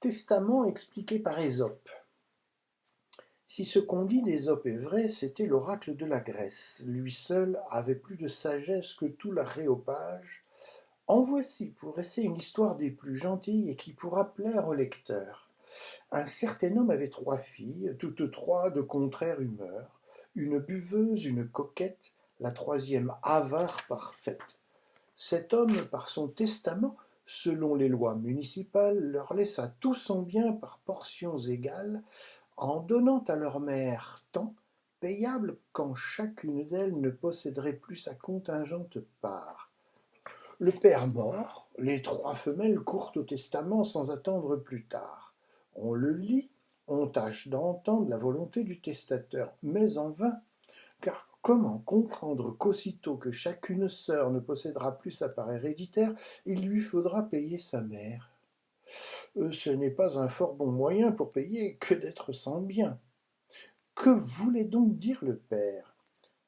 Testament expliqué par Ésope. Si ce qu'on dit d'Ésope est vrai, c'était l'oracle de la Grèce. Lui seul avait plus de sagesse que tout l'aréopage. En voici pour essayer une histoire des plus gentilles et qui pourra plaire au lecteur. Un certain homme avait 3 filles, toutes 3 de contraire humeur, une buveuse, une coquette, la troisième avare parfaite. Cet homme, par son testament, selon les lois municipales, leur laissa tout son bien par portions égales, en donnant à leur mère tant, payable quand chacune d'elles ne posséderait plus sa contingente part. Le père mort, les 3 femelles courent au testament sans attendre plus tard. On le lit, on tâche d'entendre la volonté du testateur, mais en vain, car comment comprendre qu'aussitôt que chacune sœur ne possédera plus sa part héréditaire, il lui faudra payer sa mère? Ce n'est pas un fort bon moyen pour payer que d'être sans bien. Que voulait donc dire le père?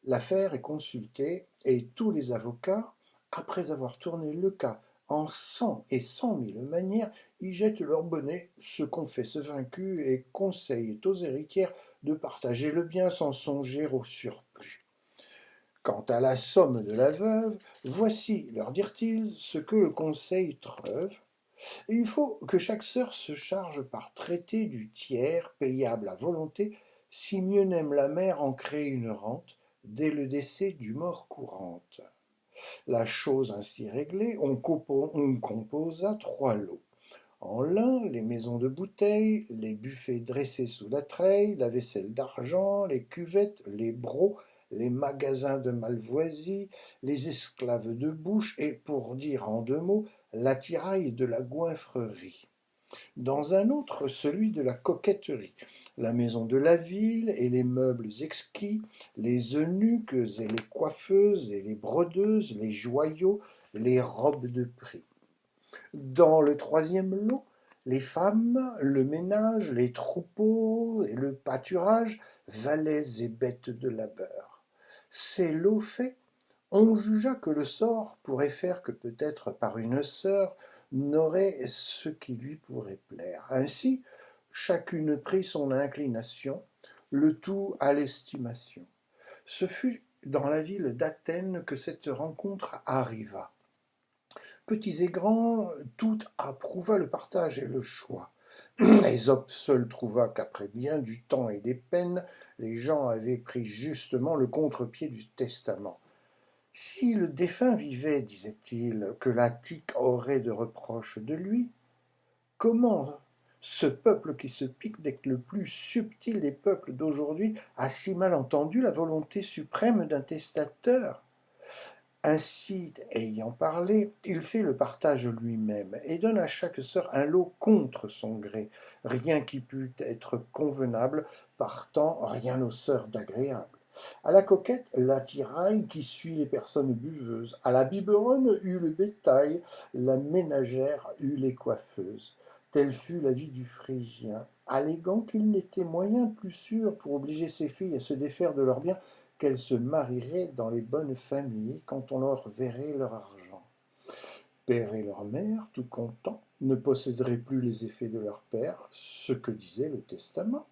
L'affaire est consultée, et tous les avocats, après avoir tourné le cas en 100 et 100 000 manières, y jettent leur bonnet, se confessent vaincus et conseillent aux héritières de partager le bien sans songer au surplus. Quant à la somme de la veuve, voici, leur dirent-ils, ce que le conseil treuve. Il faut que chaque sœur se charge par traité du tiers, payable à volonté, si mieux n'aime la mère en créer une rente, dès le décès du mort courante. La chose ainsi réglée, on composa 3 lots. En l'un, les maisons de bouteilles, les buffets dressés sous la treille, la vaisselle d'argent, les cuvettes, les brocs, les magasins de malvoisie, les esclaves de bouche et, pour dire en 2 mots, l'attirail de la goinfrerie. Dans un autre, celui de la coquetterie, la maison de la ville et les meubles exquis, les eunuques et les coiffeuses et les brodeuses, les joyaux, les robes de prix. Dans le 3e lot, les femmes, le ménage, les troupeaux et le pâturage, valets et bêtes de labeur. Ces lots faits, on jugea que le sort pourrait faire que peut-être par une sœur n'aurait ce qui lui pourrait plaire. Ainsi, chacune prit son inclination, le tout à l'estimation. Ce fut dans la ville d'Athènes que cette rencontre arriva. Petits et grands, tout approuva le partage et le choix. Ésope seul trouva qu'après bien du temps et des peines, les gens avaient pris justement le contre-pied du testament. Si le défunt vivait, disait-il, que l'Attique aurait de reproches de lui, comment ce peuple qui se pique d'être le plus subtil des peuples d'aujourd'hui a si mal entendu la volonté suprême d'un testateur? Ainsi, ayant parlé, il fait le partage lui-même et donne à chaque sœur un lot contre son gré, rien qui pût être convenable, partant rien aux sœurs d'agréable. À la coquette, l'attirail qui suit les personnes buveuses. À la biberonne eut le bétail, la ménagère eut les coiffeuses. Telle fut la vie du Phrygien, alléguant qu'il n'était moyen plus sûr pour obliger ses filles à se défaire de leurs biens qu'elles se marieraient dans les bonnes familles quand on leur verrait leur argent. Père et leur mère, tout contents, ne posséderaient plus les effets de leur père, ce que disait le testament.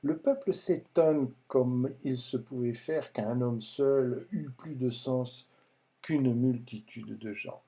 Le peuple s'étonne comme il se pouvait faire qu'un homme seul eût plus de sens qu'une multitude de gens.